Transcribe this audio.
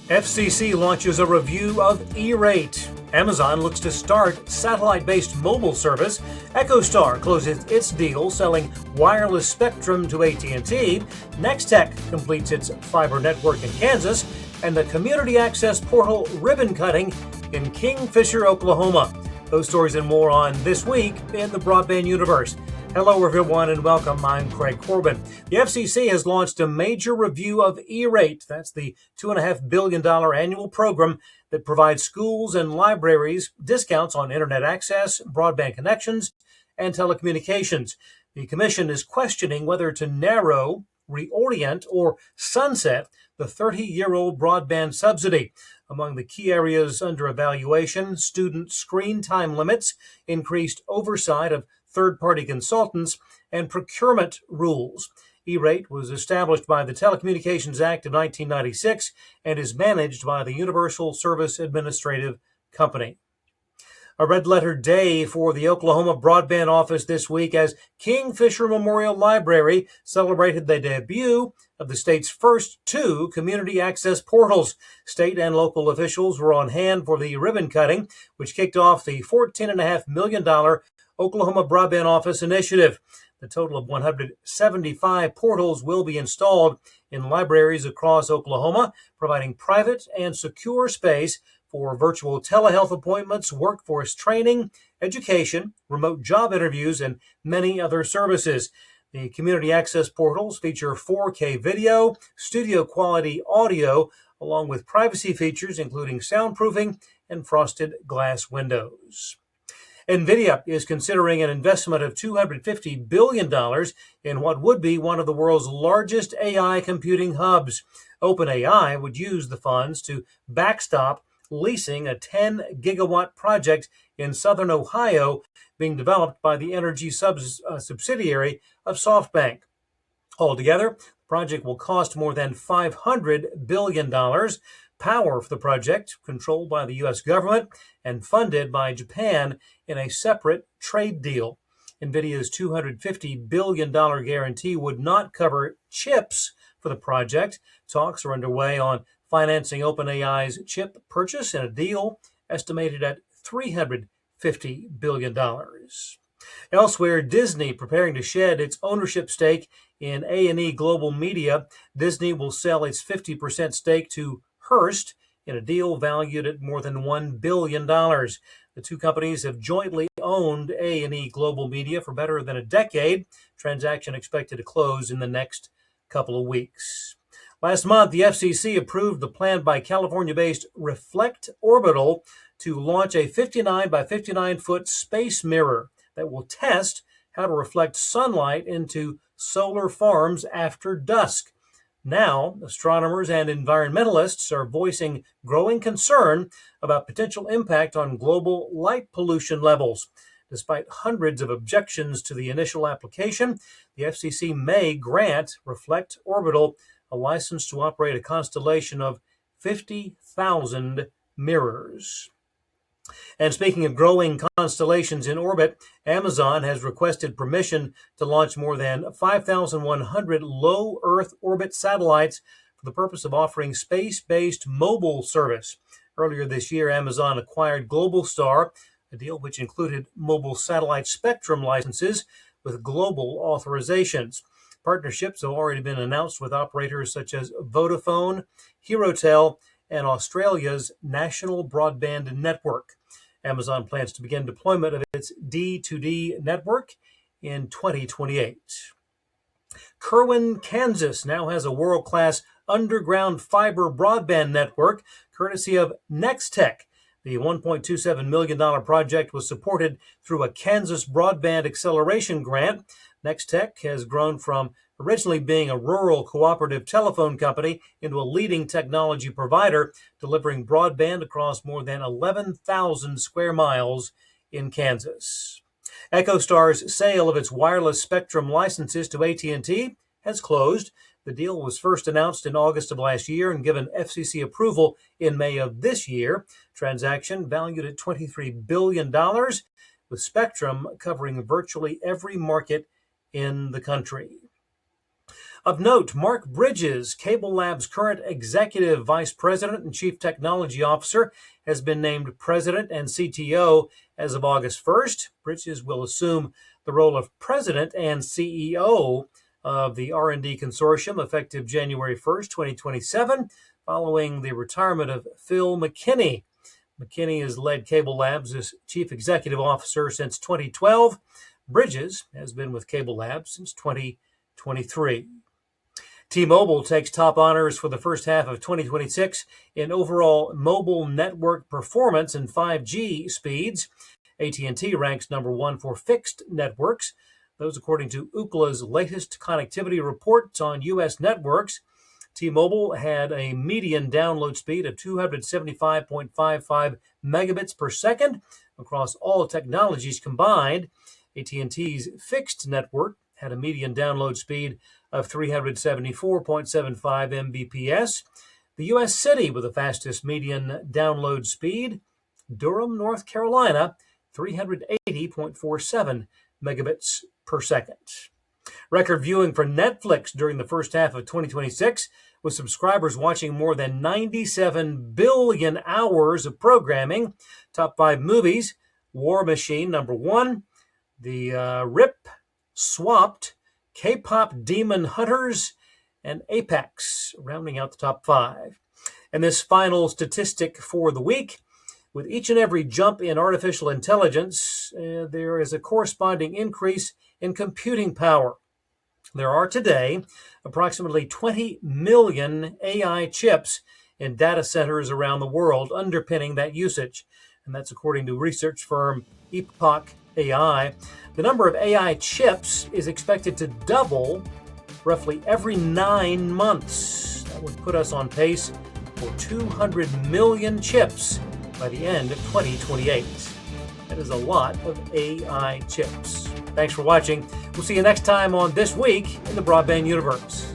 FCC launches a review of E-rate. Amazon looks to start satellite-based mobile service. EchoStar closes its deal selling wireless spectrum to AT&T. Nextech completes its fiber network in Kansas. And the community access portal ribbon cutting in Kingfisher, Oklahoma. Those stories and more on This Week in the Broadband Universe. Hello, everyone, and welcome. I'm Craig Corbin. The FCC has launched a major review of E-rate. That's the $2.5 billion annual program that provides schools and libraries discounts on internet access, broadband connections, and telecommunications. The commission is questioning whether to narrow, reorient, or sunset the 30-year-old broadband subsidy. Among the key areas under evaluation, student screen time limits, increased oversight of third-party consultants, and procurement rules. E-rate was established by the Telecommunications Act of 1996 and is managed by the Universal Service Administrative Company. A red-letter day for the Oklahoma Broadband office this week as Kingfisher Memorial Library celebrated the debut of the state's first two community access portals. State and local officials were on hand for the ribbon cutting, which kicked off the $14.5 million Oklahoma Broadband Office initiative. The total of 175 portals will be installed in libraries across Oklahoma, providing private and secure space for virtual telehealth appointments, workforce training, education, remote job interviews, and many other services. The community access portals feature 4K video, studio quality audio, along with privacy features including soundproofing and frosted glass windows. NVIDIA is considering an investment of $250 billion in what would be one of the world's largest AI computing hubs. OpenAI would use the funds to backstop leasing a 10-gigawatt project in southern Ohio being developed by the energy subsidiary of SoftBank. Altogether, the project will cost more than $500 billion. Power for the project, controlled by the U.S. government and funded by Japan in a separate trade deal. NVIDIA's $250 billion guarantee would not cover chips for the project. Talks are underway on financing OpenAI's chip purchase in a deal estimated at $350 billion. Elsewhere, Disney preparing to shed its ownership stake in A&E Global Media. Disney will sell its 50% stake to Hearst in a deal valued at more than $1 billion. The two companies have jointly owned A&E Global Media for better than a decade. Transaction expected to close in the next couple of weeks. Last month, the FCC approved the plan by California-based Reflect Orbital to launch a 59 by 59-foot space mirror that will test how to reflect sunlight into solar farms after dusk. Now, astronomers and environmentalists are voicing growing concern about potential impact on global light pollution levels. Despite hundreds of objections to the initial application, the FCC may grant Reflect Orbital a license to operate a constellation of 50,000 mirrors. And speaking of growing constellations in orbit, Amazon has requested permission to launch more than 5,100 low Earth orbit satellites for the purpose of offering space-based mobile service. Earlier this year, Amazon acquired Globalstar, a deal which included mobile satellite spectrum licenses with global authorizations. Partnerships have already been announced with operators such as Vodafone, Herotel, and Australia's National Broadband Network. Amazon plans to begin deployment of its D2D network in 2028. Kerwin, Kansas now has a world-class underground fiber broadband network courtesy of Nextech. The $1.27 million project was supported through a Kansas Broadband Acceleration Grant. Nextech has grown from originally being a rural cooperative telephone company into a leading technology provider, delivering broadband across more than 11,000 square miles in Kansas. EchoStar's sale of its wireless spectrum licenses to AT&T has closed. The deal was first announced in August of last year and given FCC approval in May of this year. Transaction valued at $23 billion, with spectrum covering virtually every market in the country. Of note, Mark Bridges, Cable Lab's current Executive Vice President and Chief Technology Officer, has been named President and CTO as of August 1st. Bridges will assume the role of President and CEO of the R&D Consortium effective January 1st, 2027, following the retirement of Phil McKinney. McKinney has led Cable Labs as Chief Executive Officer since 2012. Bridges has been with Cable Labs since 2023. T-Mobile takes top honors for the first half of 2026 in overall mobile network performance and 5G speeds. AT&T ranks number one for fixed networks. Those according to Ookla's latest connectivity report on U.S. networks. T-Mobile had a median download speed of 275.55 megabits per second across all technologies combined. AT&T's fixed network had a median download speed of 374.75 Mbps. The U.S. city with the fastest median download speed, Durham, North Carolina, 380.47 megabits per second. Record viewing for Netflix during the first half of 2026, with subscribers watching more than 97 billion hours of programming. Top 5 movies: War Machine, number 1, The Rip, Swapped, K-Pop Demon Hunters, and Apex, rounding out the top 5. And this final statistic for the week: with each and every jump in artificial intelligence, there is a corresponding increase in computing power. There are today approximately 20 million AI chips in data centers around the world underpinning that usage. And that's according to research firm Epoch AI. The number of AI chips is expected to double roughly every 9 months. That would put us on pace for 200 million chips by the end of 2028. That is a lot of AI chips. Thanks for watching. We'll see you next time on This Week in the Broadband Universe.